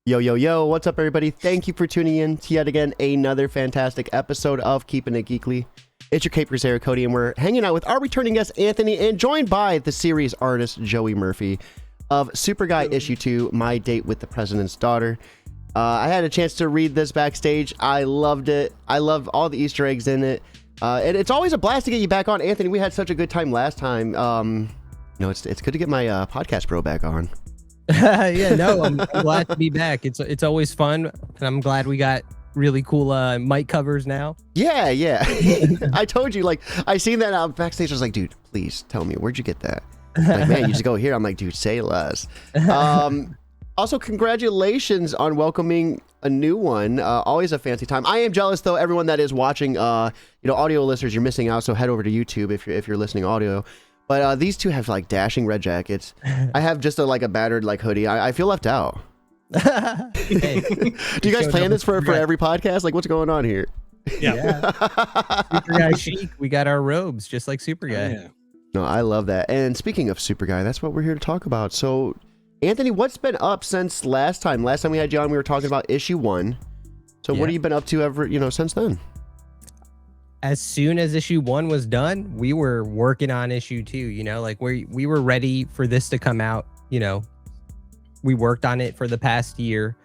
Yo, what's up, everybody? Thank you for tuning in to yet again another fantastic episode of Keeping It Geekly. It's your Cape Crusader, Cody, and we're hanging out with our returning guest, Anthony, and joined by the series artist, Joey Murphy, of Superguy Issue 2, My Date with the President's Daughter. I had a chance to read this backstage. I loved it. I love all the Easter eggs in it. And it's always a blast to get you back on. Anthony, we had such a good time last time. It's good to get my podcast bro back on. I'm glad to be back. It's always fun, and I'm glad we got really cool mic covers now. Yeah. I told you, like, I seen that out backstage. I was like, dude, please tell me, where'd you get that? Like, man, you just go here. I'm like, dude, say less. Also, congratulations on welcoming a new one. Always a fancy time. I am jealous, though. Everyone that is watching, audio listeners, you're missing out. So head over to YouTube if you're listening audio. But these two have like dashing red jackets. I have just a battered hoodie. I feel left out. Hey, do you guys plan this for every podcast? Like, what's going on here? Yeah. Superguy chic. We got our robes just like Superguy. Yeah. No, I love that. And speaking of Superguy, that's what we're here to talk about. So, Anthony, what's been up since last time? Last time we had you on, we were talking about issue 1. So what have you been up to since then? As soon as issue 1 was done, we were working on issue 2, we were ready for this to come out. We worked on it for the past year.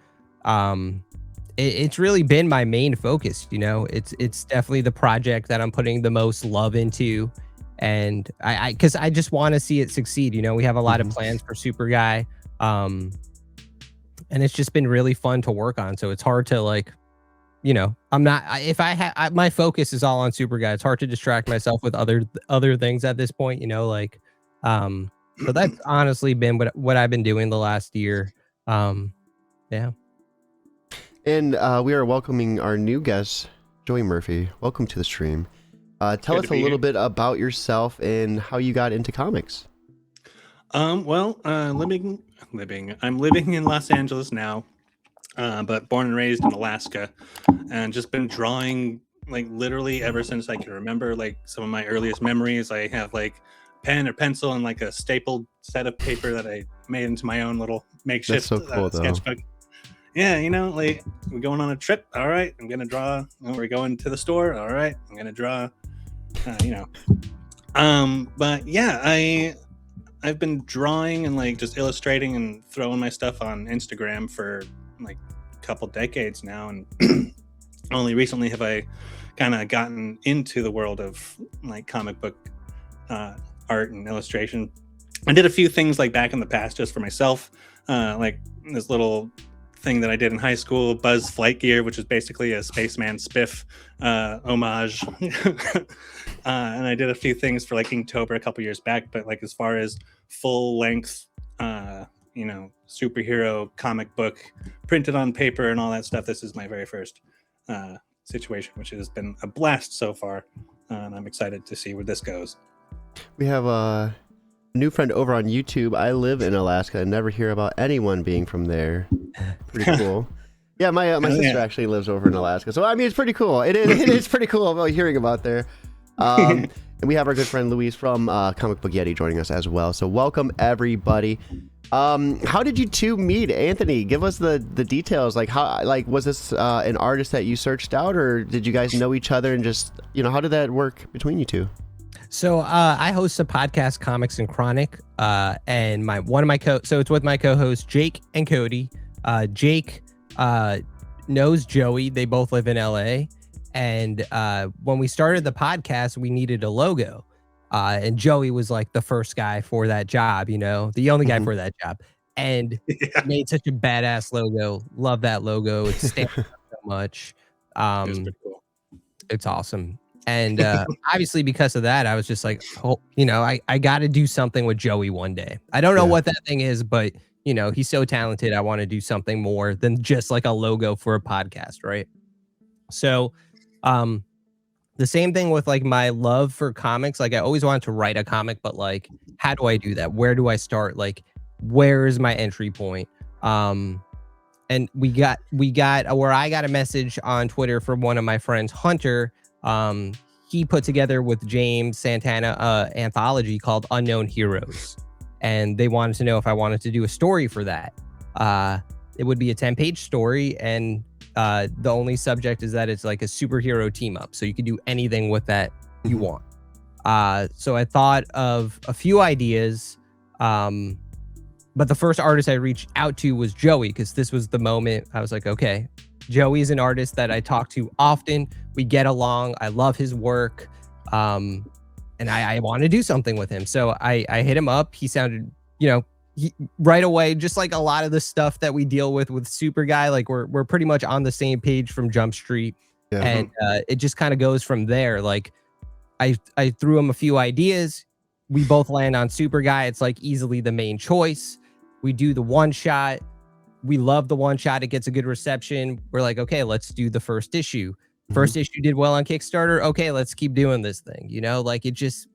It's really been my main focus. It's definitely the project that I'm putting the most love into, and because I just want to see it succeed. We have a lot of plans for Superguy, and it's just been really fun to work on. So it's hard to I'm not. My focus is all on Superguy. It's hard to distract myself with other things at this point. So that's honestly been what I've been doing the last year. Yeah. And we are welcoming our new guest, Joey Murphy. Welcome to the stream. Tell us a little bit about yourself and how you got into comics. I'm living in Los Angeles now, but born and raised in Alaska, and just been drawing literally ever since I can remember. Some of my earliest memories, I have pen or pencil and a stapled set of paper that I made into my own little makeshift sketchbook. Yeah, we're going on a trip. All right, I'm gonna draw. We're going to the store. All right, I'm gonna draw. But yeah, I've been drawing and just illustrating and throwing my stuff on Instagram for a couple decades now, and only recently have I kind of gotten into the world of comic book art and illustration. I did a few things back in the past just for myself, this little thing that I did in high school, Buzz Flight Gear, which is basically a Spaceman Spiff homage. And I did a few things for Inktober a couple years back, but as far as full length superhero comic book printed on paper and all that stuff, this is my very first situation, which has been a blast so far, and I'm excited to see where this goes. We have a new friend over on YouTube. I live in Alaska and never hear about anyone being from there. Pretty cool. Yeah, my sister actually lives over in Alaska, so I mean it's pretty cool. It is pretty cool about hearing about there. And we have our good friend Louise from Comic Book Yeti joining us as well. So welcome everybody. How did you two meet? Anthony, give us the details. Was this an artist that you searched out, or did you guys know each other and just how did that work between you two? So I host a podcast, Comics and Chronic, and it's with my co-hosts Jake and Cody. Jake knows Joey. They both live in LA, and when we started the podcast, we needed a logo, and Joey was the first guy for that job, the only guy for that job, and made such a badass logo. Love that logo. It stands out so much. It's pretty cool. It's awesome. And obviously because of that, I was just I got to do something with Joey one day. I don't know what that thing is, but he's so talented. I want to do something more than just a logo for a podcast, right? So the same thing with my love for comics. I always wanted to write a comic, but how do I do that? Where do I start? Where is my entry point? And we got where I got a message on Twitter from one of my friends, Hunter. He put together with James Santana anthology called Unknown Heroes, and they wanted to know if I wanted to do a story for that. It would be a 10-page story, and the only subject is that it's like a superhero team up. So you can do anything with that you want. So I thought of a few ideas, but the first artist I reached out to was Joey, because this was the moment I was like, okay, Joey is an artist that I talk to often. We get along. I love his work. And I want to do something with him. So I hit him up. He sounded, right away, just like a lot of the stuff that we deal with Superguy, like we're pretty much on the same page from Jump Street. Yeah. And it just kind of goes from there. Like I threw him a few ideas. We both land on Superguy. It's like easily the main choice. We do the one shot. We love the one shot. It gets a good reception. We're like, okay, let's do the first issue. First issue did well on Kickstarter. Okay, let's keep doing this thing. Like it just,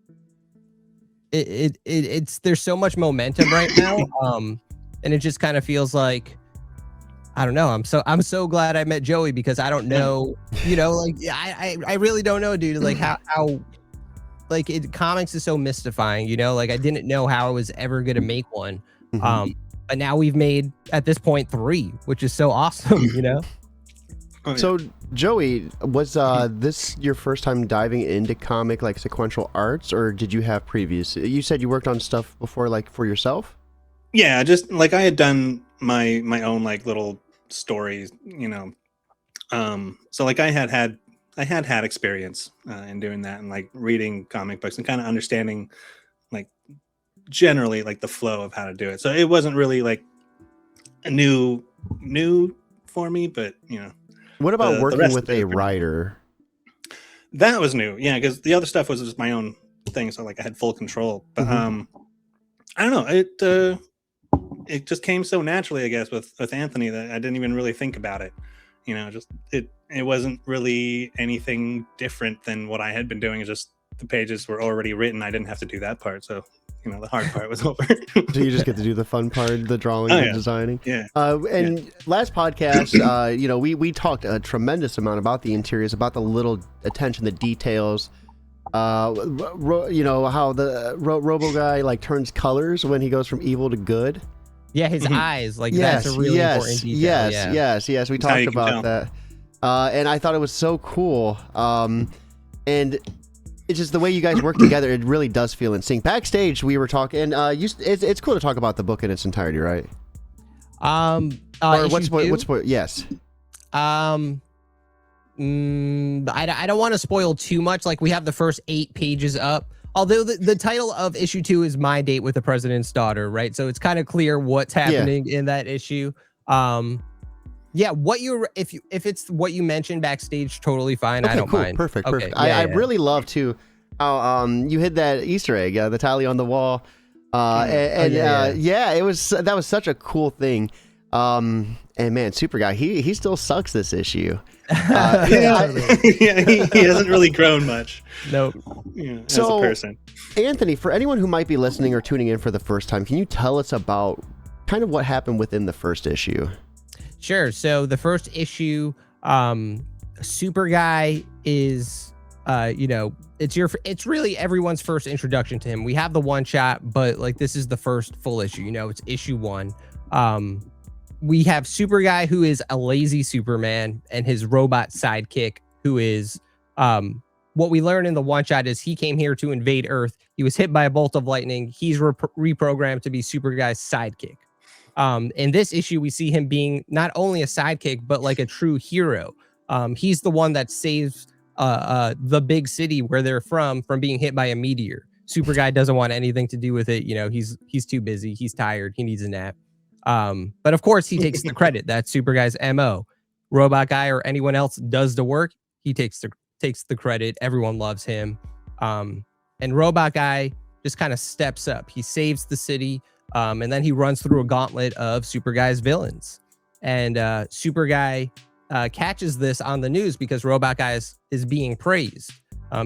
it's there's so much momentum right now. And it just kind of feels like, I don't know. I'm so glad I met Joey, because I don't know, like I really don't know, dude. Like how like comics is so mystifying, like I didn't know how I was ever gonna make one. But now we've made at this point 3, which is so awesome, Oh, yeah. So Joey, was this your first time diving into comic like sequential arts, or did you have previous? You said you worked on stuff before, like for yourself. Yeah, just like I had done my own like little stories, so like I had experience in doing that, and like reading comic books and kind of understanding like generally like the flow of how to do it. So it wasn't really like a new for me, but What about working with a writer? That was new, yeah, because the other stuff was just my own thing, so like I had full control. But I don't know, it just came so naturally, I guess, with Anthony, that I didn't even really think about it. Just it wasn't really anything different than what I had been doing. It's just the pages were already written. I didn't have to do that part, so the hard part was over. So you just get to do the fun part, the drawing and designing. Yeah. Last podcast, we talked a tremendous amount about the interiors, about the little attention, the details. How the Robotguy like turns colors when he goes from evil to good. Yeah, his eyes, like that's a really important detail. Yes. We talked about that, and I thought it was so cool. And it's just the way you guys work together. It really does feel in sync. Backstage, we were talking. It's cool to talk about the book in its entirety, right? Or what's yes. I don't want to spoil too much. Like we have the first 8 pages up. Although the title of issue 2 is My Date with the President's Daughter, right? So it's kind of clear what's happening in that issue. If it's what you mentioned backstage, totally fine. Okay, I don't cool. mind. Perfect. Okay, I really love too how you hid that Easter egg, the tally on the wall. That was such a cool thing. And man, Superguy, he still sucks this issue. He hasn't really grown much. Nope. As a person. Anthony, for anyone who might be listening or tuning in for the first time, can you tell us about kind of what happened within the first issue? Sure. So the first issue, Superguy is, it's really everyone's first introduction to him. We have the one shot, but like this is the first full issue. It's issue 1. We have Superguy, who is a lazy Superman, and his robot sidekick, who is what we learn in the one shot is he came here to invade Earth. He was hit by a bolt of lightning. He's reprogrammed to be Superguy's sidekick. In this issue, we see him being not only a sidekick, but like a true hero. He's the one that saves the big city where they're from being hit by a meteor. Superguy doesn't want anything to do with it. He's too busy. He's tired. He needs a nap. But of course he takes the credit. That's Superguy's MO. Robotguy or anyone else does the work, he takes the credit. Everyone loves him. And Robotguy just kind of steps up. He saves the city, and then he runs through a gauntlet of Superguy's villains. And Superguy catches this on the news because Robotguy is being praised.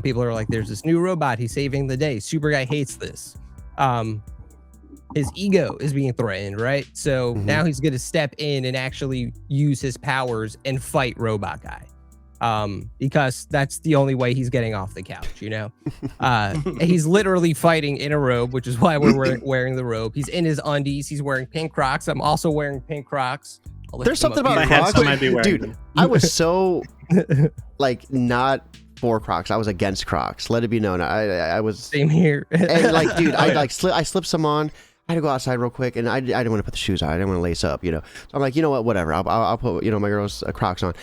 People are like, there's this new robot, he's saving the day. Superguy hates this. His ego is being threatened, right? So now he's going to step in and actually use his powers and fight Robotguy. Because that's the only way he's getting off the couch, He's literally fighting in a robe, which is why we're wearing the robe. He's in his undies. He's wearing pink Crocs. I'm also wearing pink Crocs. There's something about I had Crocs, some, I'd be wearing dude. them. I was so like not for Crocs. I was against Crocs. Let it be known. I was Same here. and like, dude, I slipped some on. I had to go outside real quick, and I didn't want to put the shoes on. I didn't want to lace up, So I'm like, you know what, whatever. I'll put my girl's Crocs on.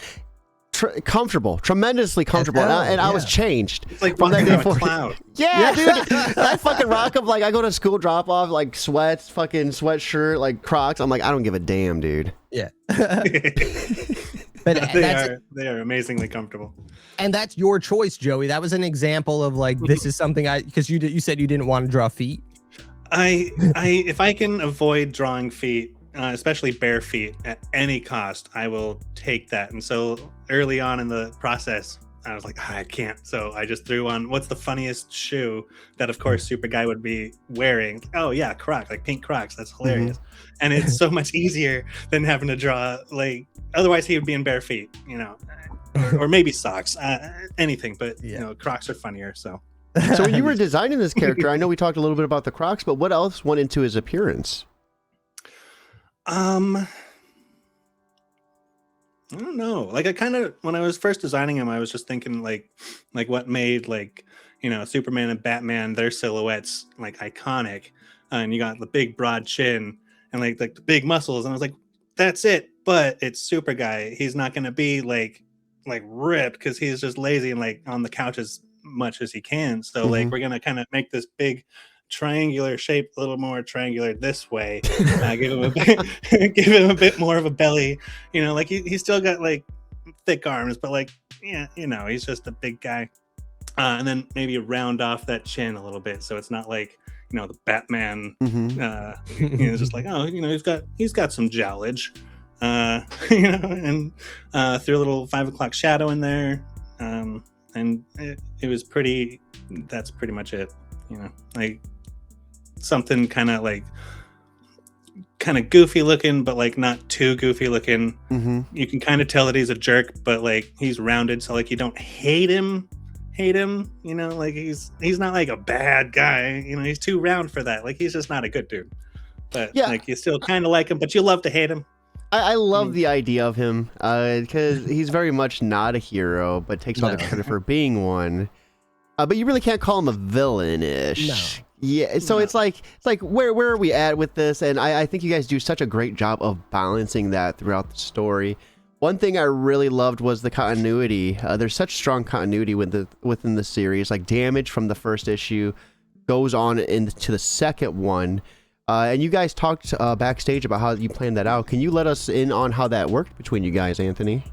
Comfortable, tremendously comfortable, and I was changed. It's like from that walking day on a forward. cloud. Yeah, dude, I fucking rock them. Like I go to school, drop off, like sweats, fucking sweatshirt, like Crocs. I'm like, I don't give a damn, dude. Yeah. But they are amazingly comfortable. And that's your choice, Joey. That was an example of like, this is something because you said you didn't want to draw feet. If I can avoid drawing feet, especially bare feet, at any cost, I will take that. And so early on in the process, I was like, I can't. So I just threw on what's the funniest shoe that, of course, Superguy would be wearing. Oh yeah, Crocs, like pink Crocs. That's hilarious. And it's so much easier than having to draw like. Otherwise, he would be in bare feet, or maybe socks, anything. But Crocs are funnier. So when you were designing this character, I know we talked a little bit about the Crocs, but what else went into his appearance? I don't know. Like when I was first designing him, I was just thinking like what made Superman and Batman, their silhouettes like iconic, and you got the big broad chin and like the big muscles, and I was like, that's it. But it's Superguy. He's not going to be like ripped because he's just lazy and like on the couch as much as he can. So like we're gonna kind of make this big triangular shape a little more triangular this way. Give him a bit more of a belly. Like he's still got like thick arms, but like he's just a big guy. And then maybe round off that chin a little bit so it's not like the Batman. Just like he's got some jowlage. And threw a little 5 o'clock shadow in there, and it was pretty. That's pretty much it. Like something kind of goofy looking, but like not too goofy looking. You can kind of tell that he's a jerk, but like he's rounded, so like you don't hate him. Like he's not like a bad guy. He's too round for that. Like he's just not a good dude. But like you still kind of like him, but you love to hate him. I love the idea of him because he's very much not a hero, but takes all the credit for being one. But you really can't call him a villain-ish. No. Yeah, so it's like where are we at with this? And I think you guys do such a great job of balancing that throughout the story. One thing I really loved was the continuity. There's such strong continuity within the series. Like Damage from the first issue goes on into the second one. And you guys talked backstage about how you planned that out. Can you let us in on how that worked between you guys, Anthony?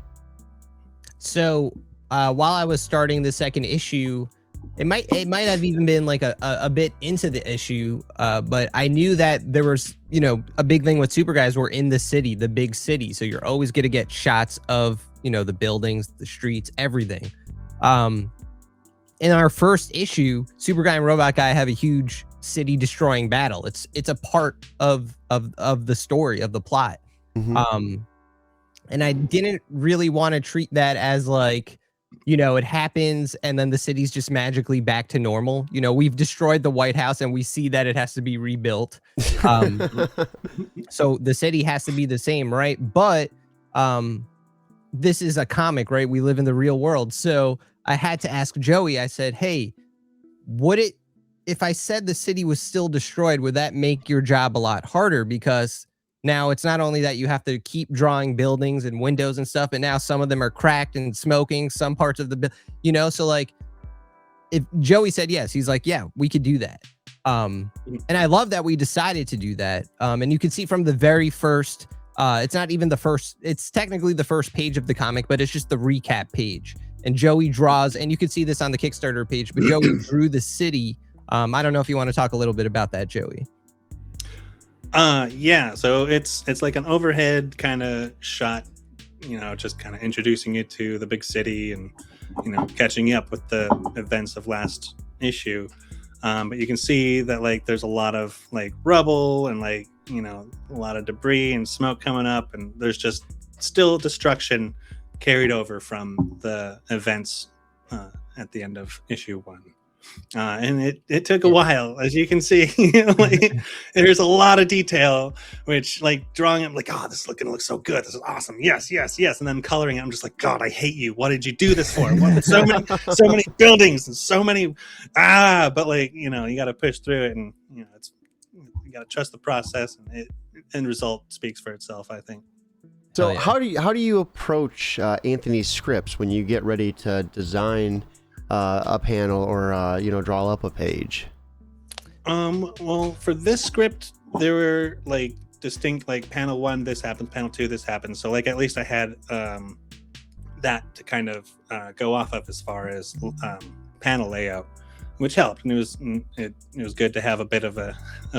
So while I was starting the second issue, it might have even been like a bit into the issue, but I knew that there was a big thing with Superguys. We're in the city, the big city, so you're always going to get shots of the buildings, the streets, everything. In our first issue, Superguy and Robotguy have a huge city destroying battle. It's a part of the story, of the plot. And I didn't really want to treat that as like it happens and then the city's just magically back to normal. We've destroyed the White House and we see that it has to be rebuilt. So the city has to be the same, right? But this is a comic, right? We live in the real world. So I had to ask Joey, I said, hey, if I said the city was still destroyed, would that make your job a lot harder? Because now it's not only that you have to keep drawing buildings and windows and stuff, but now some of them are cracked and smoking, some parts of the, so like if Joey said yes, he's like, yeah, we could do that. And I love that we decided to do that. And you can see from the very first, it's not even the first, it's technically the first page of the comic, but it's just the recap page. And Joey draws, and you can see this on the Kickstarter page, but Joey drew the city. I don't know if you want to talk a little bit about that, Joey. Yeah, so it's like an overhead kind of shot, just kind of introducing you to the big city and catching up with the events of last issue. But you can see that like there's a lot of like rubble and like a lot of debris and smoke coming up, and there's just still destruction carried over from the events at the end of issue 1. and it took a while, as you can see. Like, there's a lot of detail, which like drawing it, like, oh, this is gonna look so good, this is awesome, yes, yes, yes, and then coloring it, I'm just like, God, I hate you. What did you do this for? What, so many buildings and so many but like, you got to push through it, and you got to trust the process, and it end result speaks for itself, I think. So how do you approach Anthony's scripts when you get ready to design a panel or draw up a page? Well, for this script, there were like distinct, like panel 1 this happens, panel 2 this happens, so like at least I had that to kind of go off of as far as panel layout, which helped, and it was good to have a bit of a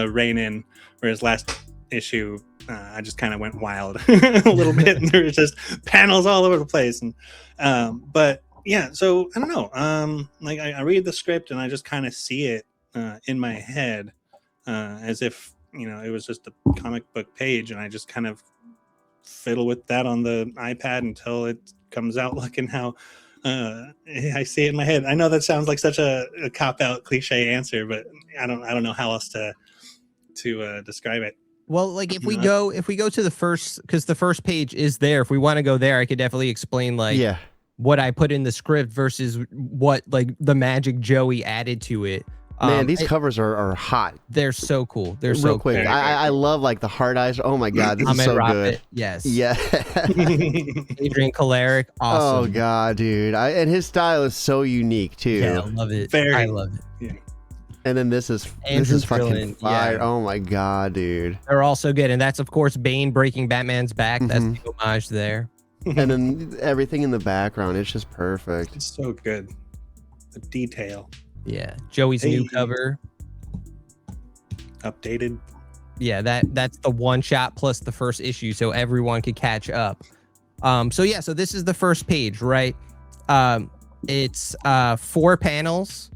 rein in, whereas last issue I just kind of went wild a little bit, and there was just panels all over the place, and but yeah, so I don't know, like I read the script and I just kind of see it in my head as if it was just a comic book page, and I just kind of fiddle with that on the iPad until it comes out looking how I see it in my head. I know that sounds like such a cop-out cliche answer, but I don't know how else to describe it. Well, like if we go to the first, because the first page is there. If we want to go there, I could definitely explain what I put in the script versus what like the magic Joey added to it. Man, these covers are hot. They're so cool. They're real so quick. Cool. I love like the hard eyes. Oh my God, this is so good. Yes. Yeah. Adrian Kolaric. Awesome. Oh God, dude. And his style is so unique too. Yeah, I love it. I love it. Yeah. And then this is fucking fire. Yeah. Oh my God, dude. They're also good. And that's, of course, Bane breaking Batman's back. That's the homage there. And then everything in the background, it's just perfect. It's so good. The detail. Yeah. Joey's new cover. Updated. Yeah, that's the one shot plus the first issue, so everyone could catch up. So this is the first page, right? It's 4 panels.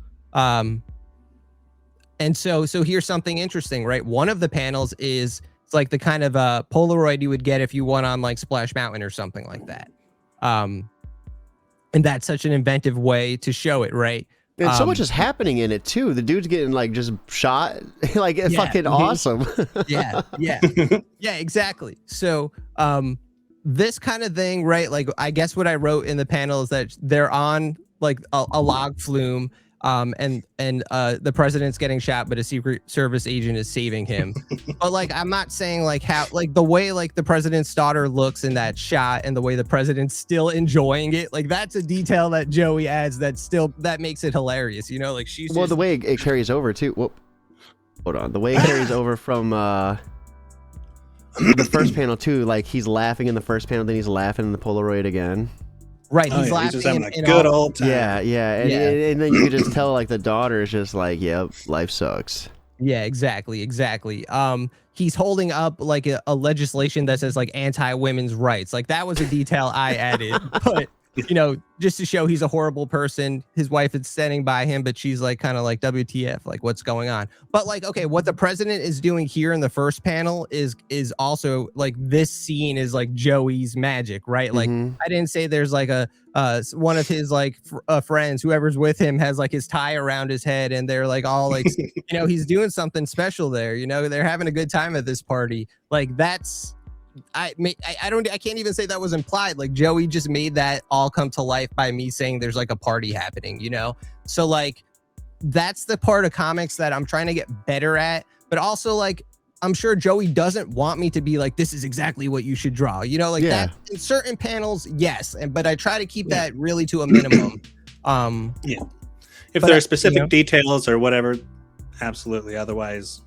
And so here's something interesting, right? One of the panels is it's like the kind of Polaroid you would get if you went on like Splash Mountain or something like that. And that's such an inventive way to show it, right? And so much is happening in it too. The dude's getting like just shot, like it's fucking awesome. yeah, exactly. So this kind of thing, right? Like I guess what I wrote in the panel is that they're on like a log flume. And the president's getting shot, but a Secret Service agent is saving him. But like, I'm not saying like how, like the way like the president's daughter looks in that shot and the way the president's still enjoying it, like that's a detail that Joey adds that makes it hilarious. Like she's the way it carries over too. Whoop. Hold on. The way it carries over from the first panel too, like he's laughing in the first panel, then he's laughing in the Polaroid again. Right, he's laughing. He's just having a good old time. Yeah. And then you can just tell like the daughter is just like, yep, life sucks. Yeah, exactly. He's holding up like a legislation that says like anti-women's rights. Like that was a detail I added, but just to show he's a horrible person. His wife is standing by him, but she's like kind of like WTF, like what's going on? But like, okay, what the president is doing here in the first panel is also like this scene is like Joey's magic, right? Like I didn't say there's like a one of his like friends, whoever's with him, has like his tie around his head, and they're like all like he's doing something special there. They're having a good time at this party. Like that's. I can't even say that was implied. Like Joey just made that all come to life by me saying there's like a party happening, So like that's the part of comics that I'm trying to get better at. But also like I'm sure Joey doesn't want me to be like, this is exactly what you should draw. That in certain panels, yes, but I try to keep that really to a minimum. If there are specific details or whatever, absolutely. Otherwise,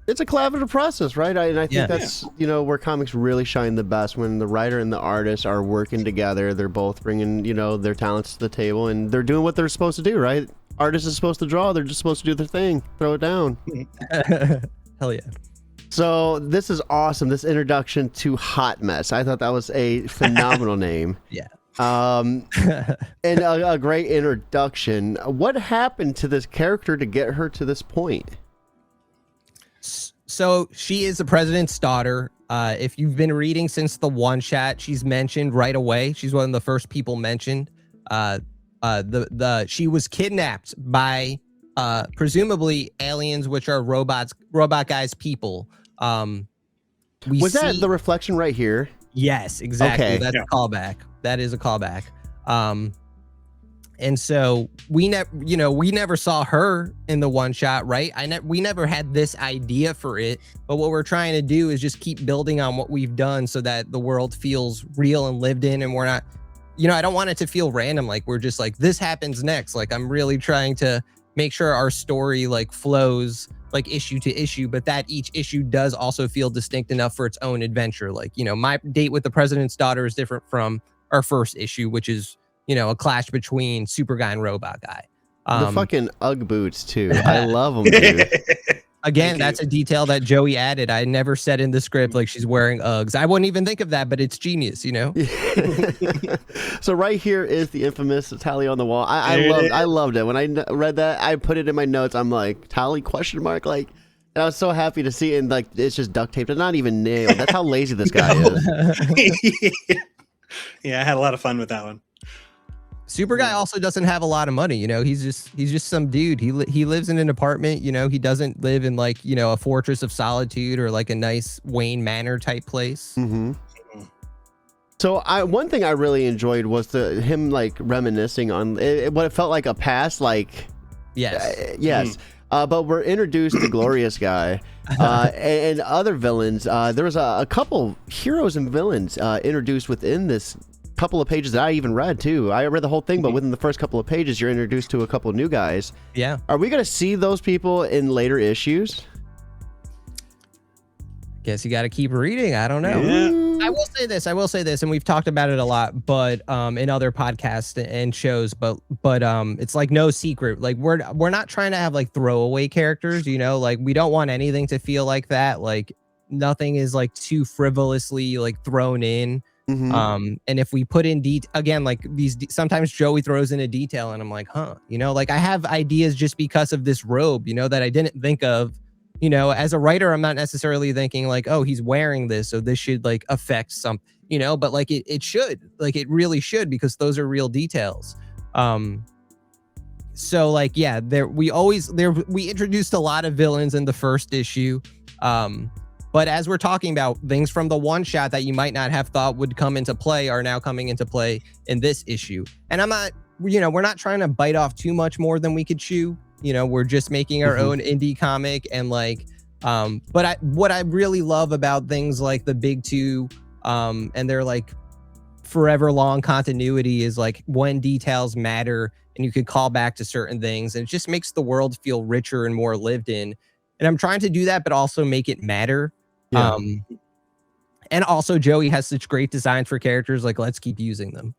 It's a collaborative process, right? I think that's, where comics really shine the best, when the writer and the artist are working together. They're both bringing, their talents to the table, and they're doing what they're supposed to do, right? Artist is supposed to draw. They're just supposed to do their thing. Throw it down. Hell yeah. So this is awesome. This introduction to Hot Mess. I thought that was a phenomenal name. Yeah. And a great introduction. What happened to this character to get her to this point? So she is the president's daughter. If you've been reading since the one shot, she's mentioned right away. She's one of the first people mentioned. she was kidnapped by presumably aliens, which are robot guys people. Was that the reflection right here? Yes, exactly. Okay. That's a callback. That is a callback. And so we never saw her in the one shot, right? We never had this idea for it, but what we're trying to do is just keep building on what we've done so that the world feels real and lived in, and we're not, I don't want it to feel random. Like we're just like, this happens next. Like I'm really trying to make sure our story like flows like issue to issue, but that each issue does also feel distinct enough for its own adventure. Like, my date with the president's daughter is different from our first issue, which is, a clash between Superguy and Robotguy. The fucking Ugg boots too. I love them, dude. Again, that's a detail that Joey added. I never said in the script like she's wearing Uggs. I wouldn't even think of that, but it's genius, So right here is the infamous tally on the wall. I loved it. When I read that, I put it in my notes. I'm like, tally question mark, like, and I was so happy to see it, and like it's just duct taped. It's not even nailed. That's how lazy this guy is. Yeah, I had a lot of fun with that one. Superguy also doesn't have a lot of money, he's just some dude. He lives in an apartment, he doesn't live in like, a fortress of solitude or like a nice Wayne Manor type place. Mm-hmm. So one thing I really enjoyed was him like reminiscing on what it felt like a past, like yes. Yes. But we're introduced to Glorious Guy and other villains. There was a couple heroes and villains introduced within this couple of pages that I even read too. I read the whole thing, but within the first couple of pages, you're introduced to a couple of new guys. Yeah. Are we going to see those people in later issues? Guess you got to keep reading. I don't know. Yeah. I will say this, and we've talked about it a lot, but in other podcasts and shows, but it's like no secret. Like we're not trying to have like throwaway characters, like we don't want anything to feel like that. Like nothing is like too frivolously like thrown in. Mm-hmm. And if we put in again, like sometimes Joey throws in a detail and I'm like, like I have ideas just because of this robe, that I didn't think of, as a writer, I'm not necessarily thinking like, oh, he's wearing this, so this should like affect something, but like it should, like it really should, because those are real details. So like, yeah, we introduced a lot of villains in the first issue. But as we're talking about, things from the one shot that you might not have thought would come into play are now coming into play in this issue. And I'm not, we're not trying to bite off too much more than we could chew. We're just making our own indie comic, and like, but what I really love about things like the big two, and their like forever long continuity is like when details matter and you can call back to certain things, and it just makes the world feel richer and more lived in. And I'm trying to do that, but also make it matter. Yeah. And also Joey has such great designs for characters. Like, let's keep using them.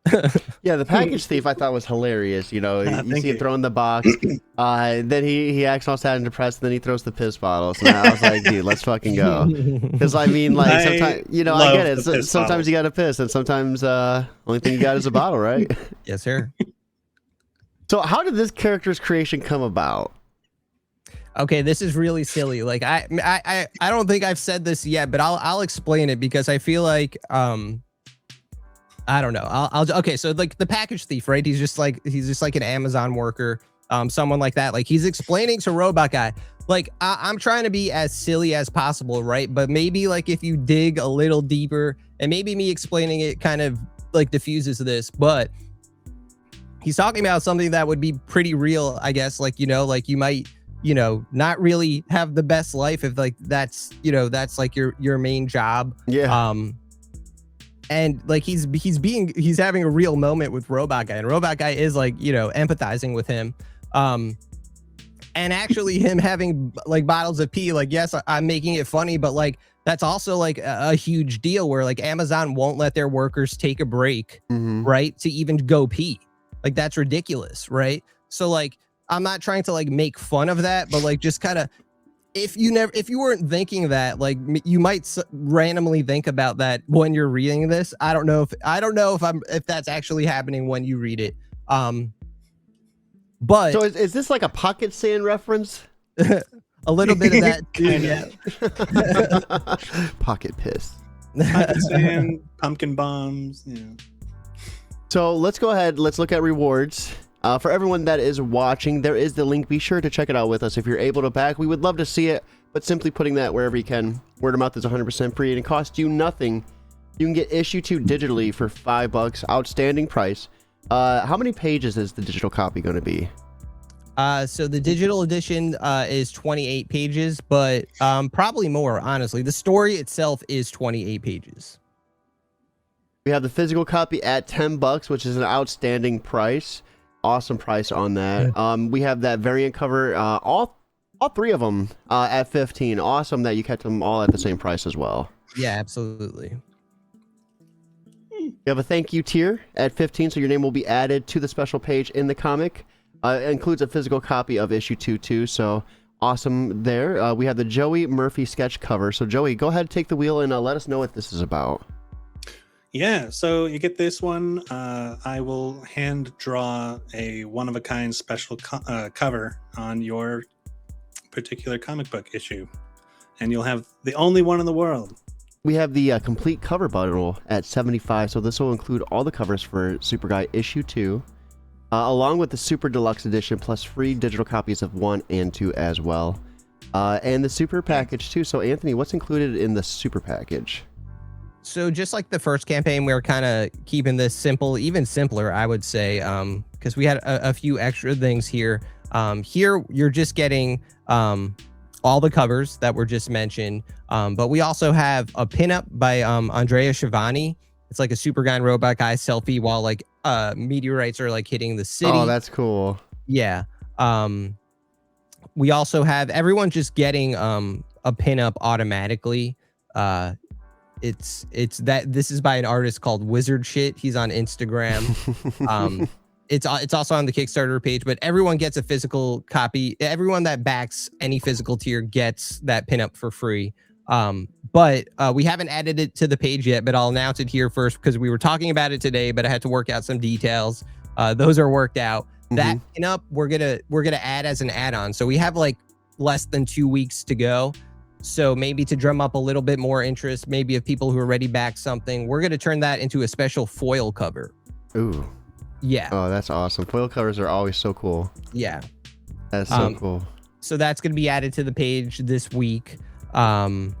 Yeah, the package thief I thought was hilarious. You see him throwing the box, then he acts all sad and depressed, and then he throws the piss bottle. So I was like, dude, let's fucking go. Because I mean, like sometimes I get it. Sometimes you got to piss, and sometimes only thing you got is a bottle, right? Yes, sir. So how did this character's creation come about? Okay, this is really silly. Like I don't think I've said this yet, but I'll explain it because I feel like I don't know. Okay, so like the package thief, right? He's just like an Amazon worker, someone like that. Like he's explaining to Robotguy, like I'm trying to be as silly as possible, right? But maybe like if you dig a little deeper, and maybe me explaining it kind of like diffuses this, but he's talking about something that would be pretty real, I guess. Like like you might not really have the best life if like that's like your main job. Yeah. And like he's having a real moment with Robotguy, and Robotguy is like, empathizing with him. And actually him having like bottles of pee, like, yes, I'm making it funny, but like that's also like a huge deal where like Amazon won't let their workers take a break, right, to even go pee. Like that's ridiculous, right? So like I'm not trying to like make fun of that, but like just kind of, if you weren't thinking that, like you might randomly think about that when you're reading this. I don't know if that's actually happening when you read it. But so is this like a pocket sand reference? A little bit of that too, yeah. Pocket piss. Pocket sand, pumpkin bombs. Yeah. So let's go ahead. Let's look at rewards. For everyone that is watching, there is the link. Be sure to check it out with us if you're able to back. We would love to see it, but simply putting that wherever you can. Word of mouth is 100% free and it costs you nothing. You can get issue 2 digitally for $5, outstanding price. How many pages is the digital copy going to be? So the digital edition is 28 pages, but probably more, honestly. The story itself is 28 pages. We have the physical copy at $10, which is an outstanding price. Awesome price on that. We have that variant cover, all 3 of them at 15. Awesome that you kept them all at the same price as well. Yeah, absolutely. We have a thank you tier at 15, so your name will be added to the special page in the comic. It includes a physical copy of issue 2 too, so awesome there. We have the Joey Murphy sketch cover. So Joey, go ahead, take the wheel, and let us know what this is about. Yeah, so you get this one. I will hand draw a one-of-a-kind special cover on your particular comic book issue, and you'll have the only one in the world. We have the complete cover bundle at 75, so this will include all the covers for Superguy issue 2, along with the Super Deluxe Edition, plus free digital copies of 1 and 2 as well, and the Super Package too. So Anthony, what's included in the Super Package? So just like the first campaign, we were kind of keeping this simple, even simpler, I would say, because we had a few extra things here. Here, you're just getting all the covers that were just mentioned, but we also have a pinup by Andrea Shivani. It's like a Superguy and Robotguy selfie while like meteorites are like hitting the city. Oh, that's cool. Yeah. We also have everyone just getting a pinup automatically. It's that this is by an artist called Wizard Shit. He's on Instagram. It's also on the Kickstarter page, but everyone gets a physical copy. Everyone that backs any physical tier gets that pinup for free. But we haven't added it to the page yet, but I'll announce it here first because we were talking about it today, but I had to work out some details. Those are worked out. That pinup we're gonna add as an add-on. So we have like less than 2 weeks to go. So maybe to drum up a little bit more interest, maybe of people who already back something, we're gonna turn that into a special foil cover. Ooh. Yeah. Oh, that's awesome. Foil covers are always so cool. Yeah. That's so cool. So that's going to be added to the page this week. But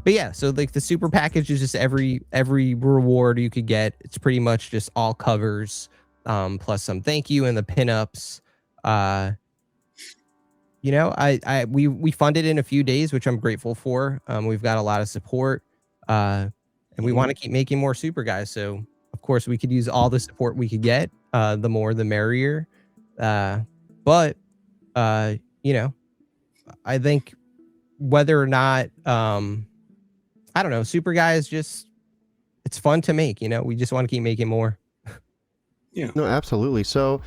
yeah, so like the super package is just every reward you could get. It's pretty much just all covers, plus some thank you and the pinups. You know, we funded in a few days, which I'm grateful for. We've got a lot of support, and we want to keep making more super guys. So of course we could use all the support we could get. The more, the merrier. But you know, I think whether or not, I don't know, Superguy is just, it's fun to make, you know, we just want to keep making more. Yeah. No, absolutely. So,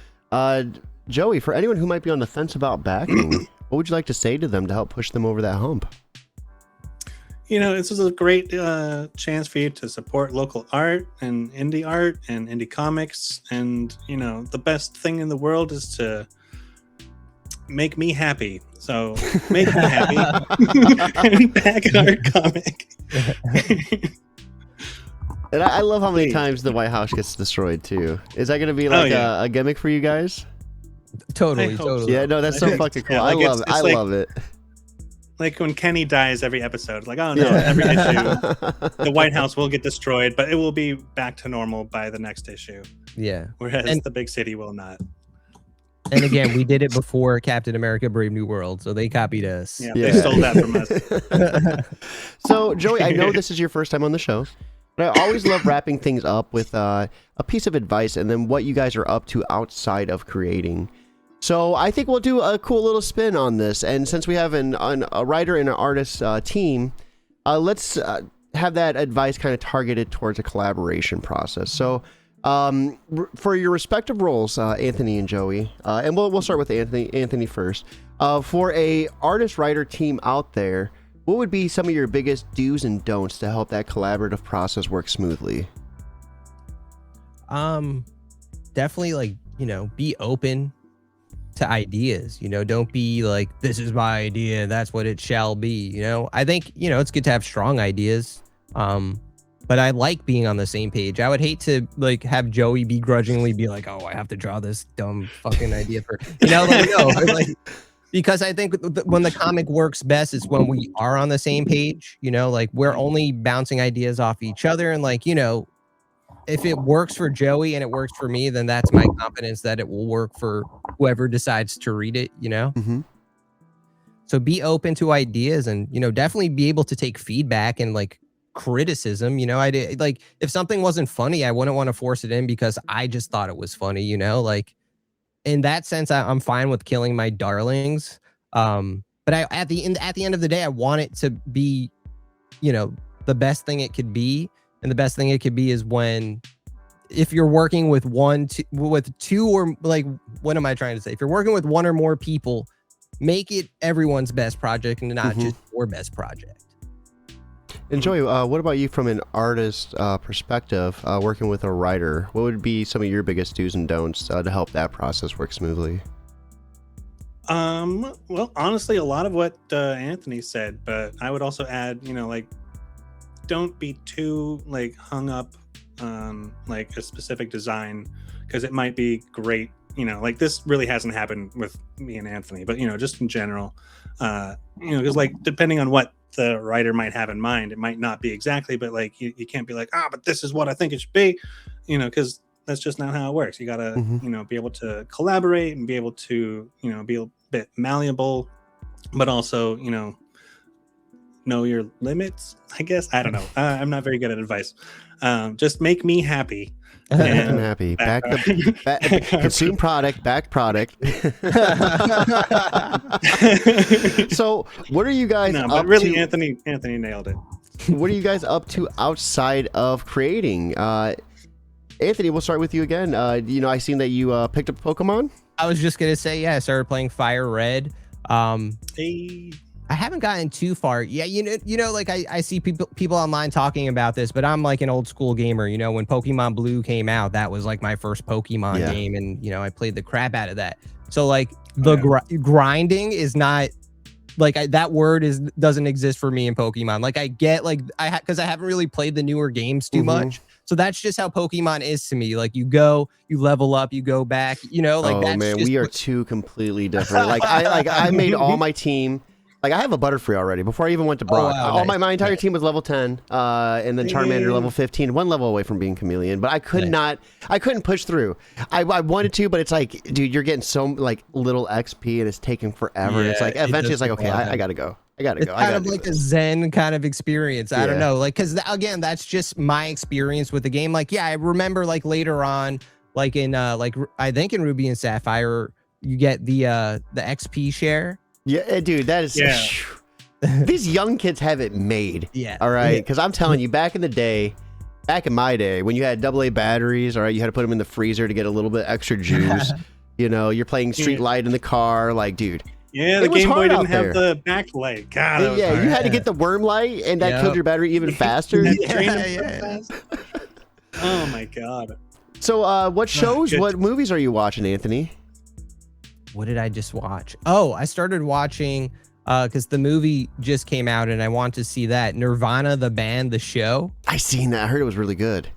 Joey, for anyone who might be on the fence about backing, what would you like to say to them to help push them over that hump? You know, this is a great chance for you to support local art and indie comics. And, you know, the best thing in the world is to make me happy. So make me happy and back an art comic. And I love how many times the White House gets destroyed, too. Is that going to be like a gimmick for you guys? Totally. Yeah, no, that's so fucking cool. I love it. I love it. Like when Kenny dies every episode, like, oh no, every issue, the White House will get destroyed, but it will be back to normal by the next issue. Yeah. Whereas the big city will not. And again, we did it before Captain America Brave New World, so they copied us. Yeah, they stole that from us. So, Joey, I know this is your first time on the show, but I always love wrapping things up with a piece of advice and then what you guys are up to outside of creating. So I think we'll do a cool little spin on this. And since we have a writer and an artist team, let's have that advice kind of targeted towards a collaboration process. So for your respective roles, Anthony and Joey, and we'll start with Anthony first. For a artist-writer team out there, what would be some of your biggest do's and don'ts to help that collaborative process work smoothly? Definitely, like, you know, be open to ideas, you know, don't be like, this is my idea, that's what it shall be, you know. I think, you know, it's good to have strong ideas, but but I like being on the same page. I would hate to like have Joey begrudgingly be like, oh, I have to draw this dumb fucking idea for, like, no, like, because I think when the comic works best is when we are on the same page, like we're only bouncing ideas off each other. And like, if it works for Joey and it works for me, then that's my confidence that it will work for whoever decides to read it, Mm-hmm. So be open to ideas and, definitely be able to take feedback and like criticism. I did, like, if something wasn't funny, I wouldn't want to force it in because I just thought it was funny, like in that sense, I'm fine with killing my darlings. But at the end of the day, I want it to be, the best thing it could be. And the best thing it could be is if you're working with two or like, what am I trying to say? If you're working with one or more people, make it everyone's best project and not just your best project. And Joey, what about you from an artist perspective, working with a writer? What would be some of your biggest do's and don'ts to help that process work smoothly? Well, honestly, a lot of what Anthony said, but I would also add, like, don't be too like hung up on like a specific design because it might be great. Like this really hasn't happened with me and Anthony, but just in general, because like depending on what the writer might have in mind, it might not be exactly, but like you can't be like, but this is what I think it should be, because that's just not how it works. You gotta, be able to collaborate and be able to, be a bit malleable, but also, know your limits, I guess. I don't know. I'm not very good at advice. Just make me happy. Make them happy. Consume product, back product. So, what are you guys up but really, to? Anthony nailed it. What are you guys up to outside of creating? Anthony, we'll start with you again. I seen that you picked up Pokemon. I was just gonna say, I started playing Fire Red. Hey. I haven't gotten too far. Yeah, like I see people online talking about this, but I'm like an old school gamer. When Pokemon Blue came out, that was like my first Pokemon game, and I played the crap out of that. So like the grinding is not like that word doesn't exist for me in Pokemon. Like I get like because I haven't really played the newer games too much. So that's just how Pokemon is to me. Like you go, you level up, you go back. Like oh man, we are two completely different. Like I made all my team. Like I have a Butterfree already before I even went to Brock. My entire team was level 10, and then Charmander level 15, one level away from being Chameleon. But I couldn't push through. I wanted to, but it's like, dude, you're getting so like little XP and it's taking forever. It's like eventually it's like, okay, I gotta go. It's kind of like a Zen kind of experience. I don't know, like because again, that's just my experience with the game. Like, I remember like later on, like in like I think in Ruby and Sapphire, you get the XP share. Yeah, dude, that is. Yeah. These young kids have it made. Yeah. All right, because I'm telling you, back in my day, when you had AA batteries, all right, you had to put them in the freezer to get a little bit extra juice. You're playing Street Light in the car, like, dude. Yeah, the Game Boy didn't have the backlight. God, you had to get the worm light, and that killed your battery even faster. Oh my god. So, what shows, what movies are you watching, Anthony? What did I just watch? Oh, I started watching because the movie just came out and I want to see that. Nirvana, the band, the show. I seen that. I heard it was really good.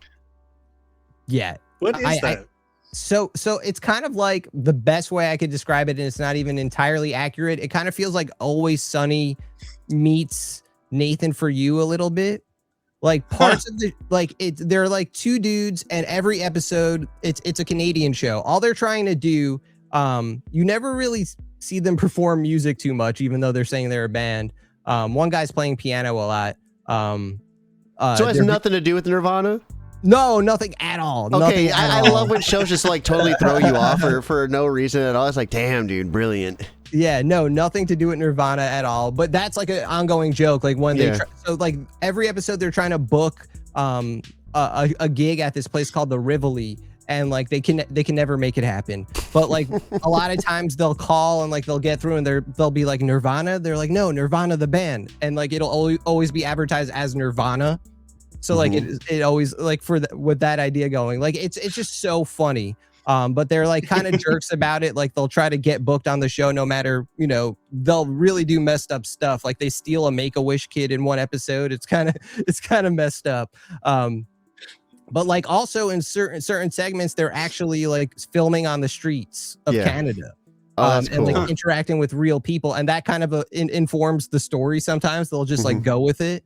Yeah. What is that? So it's kind of like the best way I could describe it, and it's not even entirely accurate. It kind of feels like Always Sunny meets Nathan For You a little bit. Like parts of the they're like two dudes, and every episode it's a Canadian show. All they're trying to do. You never really see them perform music too much, even though they're saying they're a band. One guy's playing piano a lot. So it has nothing to do with Nirvana? No, nothing at all. Okay, I love when shows just like totally throw you off for no reason at all. It's like, damn, dude, brilliant. Yeah, no, nothing to do with Nirvana at all. But that's like an ongoing joke. Like when so like every episode they're trying to book a gig at this place called the Rivoli. And like they can never make it happen, but like a lot of times they'll call and like they'll get through and they'll be like Nirvana. They're like, no, Nirvana the band, and like it'll always be advertised as Nirvana. So like it always like with that idea going, like it's just so funny. But they're like kind of jerks about it. Like they'll try to get booked on the show no matter, they'll really do messed up stuff. Like they steal a Make-A-Wish kid in one episode. It's kind of messed up. But like also in certain segments, they're actually like filming on the streets of Canada. That's cool. And like interacting with real people. And that kind of informs the story sometimes. They'll just like go with it.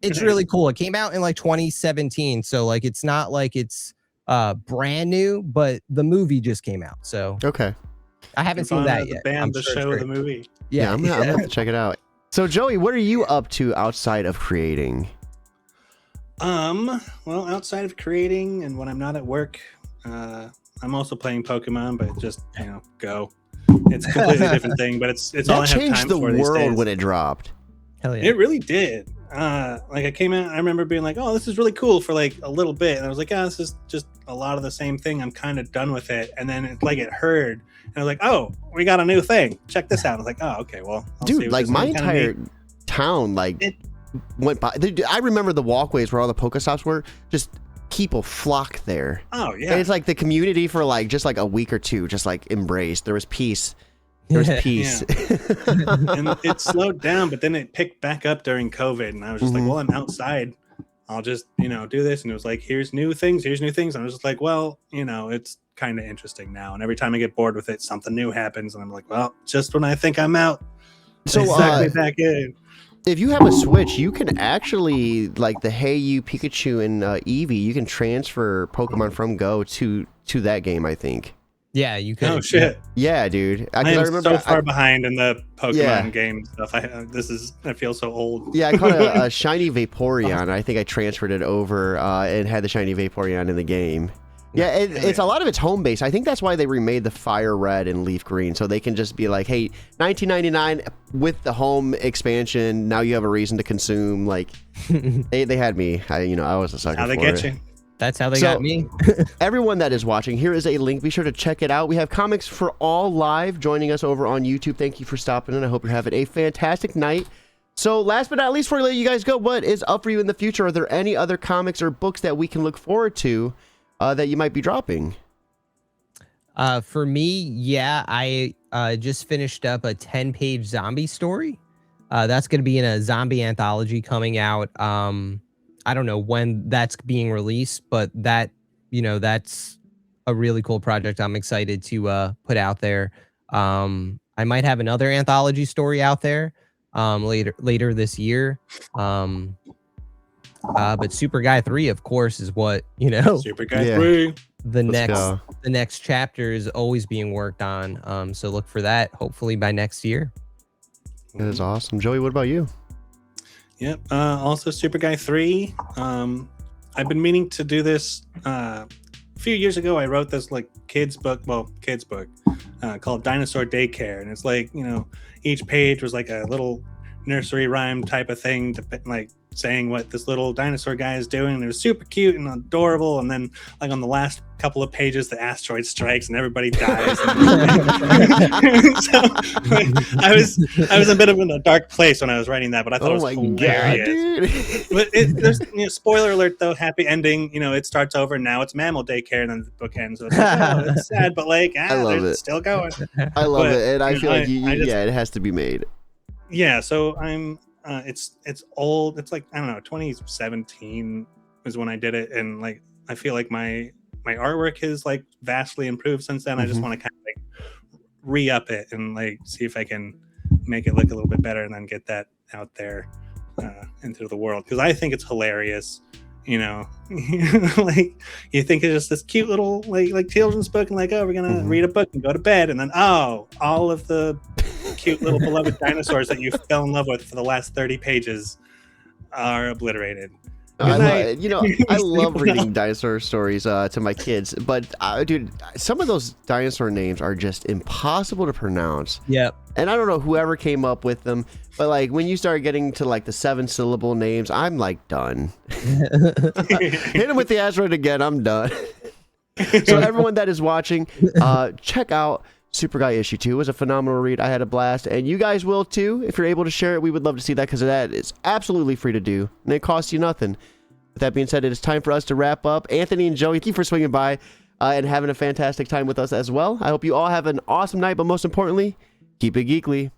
It's really cool. It came out in like 2017. So like it's not like it's brand new, but the movie just came out. So okay. I haven't seen that yet. The show, the movie. Yeah, I'm gonna have to check it out. So Joey, what are you up to outside of creating? Well, outside of creating and when I'm not at work, I'm also playing Pokemon, but just Go. It's a completely different thing, but it's all I have time for these days. That changed the world when it dropped. Hell yeah! It really did. Like I came out, I remember being like, "Oh, this is really cool" for like a little bit, and I was like, "Oh, this is just a lot of the same thing. I'm kind of done with it." And then it heard, and I was like, "Oh, we got a new thing. Check this out." I was like, "Oh, okay, well, dude, like my entire town, went by. I remember the walkways where all the Pokestops were. Just people flock there. Oh yeah, and it's like the community for like just like a week or two, just like embraced. There was peace. There was peace. And it slowed down, but then it picked back up during COVID, and I was just like, well, I'm outside. I'll just do this, and it was like, here's new things. And I was just like, well, it's kind of interesting now. And every time I get bored with it, something new happens, and I'm like, well, just when I think I'm out, so back in. If you have a Switch, you can actually, like the Hey You, Pikachu, and Eevee, you can transfer Pokemon from Go to that game, I think. Yeah, you could. Oh shit! Yeah, dude. I remember so far behind in the Pokemon game stuff. I feel so old. Yeah, I caught a shiny Vaporeon. I think I transferred it over and had the shiny Vaporeon in the game. Yeah, it's a lot of it's home based. I think that's why they remade the Fire Red and Leaf Green, so they can just be like, hey, $19.99 with the home expansion. Now you have a reason to consume. Like, they had me. I was a sucker. How they get you. That's how they got me. Everyone that is watching, here is a link. Be sure to check it out. We have Comics for All live joining us over on YouTube. Thank you for stopping in. I hope you're having a fantastic night. So last but not least, before we let you guys go, what is up for you in the future? Are there any other comics or books that we can look forward to that you might be dropping? For me, yeah, I just finished up a 10-page zombie story. That's going to be in a zombie anthology coming out. I don't know when that's being released, but that's a really cool project. I'm excited to put out there. I might have another anthology story out there later this year. But Superguy 3, of course, is what Superguy 3. The next chapter is always being worked on. So look for that. Hopefully by next year. That is awesome, Joey. What about you? Yep. Also, Superguy 3. I've been meaning to do this. A few years ago, I wrote this kids book called Dinosaur Daycare, and it's like each page was like a little nursery rhyme type of thing, saying what this little dinosaur guy is doing. And it was super cute and adorable. And then on the last couple of pages, the asteroid strikes and everybody dies. So I was a bit of in a dark place when I was writing that, but I thought it was hilarious. But there's spoiler alert though, happy ending. It starts over and now it's mammal daycare, and then the book ends. So it's it's sad, but I love it. Still going. I love it, and I feel like it has to be made. Yeah, so I'm. It's old. It's I don't know, 2017 is when I did it, and I feel like my artwork has vastly improved since then. I just want to kind of re-up it and see if I can make it look a little bit better, and then get that out there into the world, because I think it's hilarious. You think it's just this cute little children's book, and we're gonna read a book and go to bed, and then all of the cute little beloved dinosaurs that you fell in love with for the last 30 pages are obliterated. I love reading dinosaur stories to my kids, but dude, some of those dinosaur names are just impossible to pronounce. Yep. And I don't know whoever came up with them, but when you start getting to the 7-syllable names, I'm done. Hit him with the asteroid again, I'm done. So everyone that is watching, check out Superguy issue 2. It was a phenomenal read. I had a blast, and you guys will too. If you're able to share it, we would love to see that, because that is absolutely free to do, and it costs you nothing. With that being said, it is time for us to wrap up. Anthony and Joey, thank you for swinging by. and having a fantastic time with us as well. I hope you all have an awesome night, but most importantly, keep it geekly.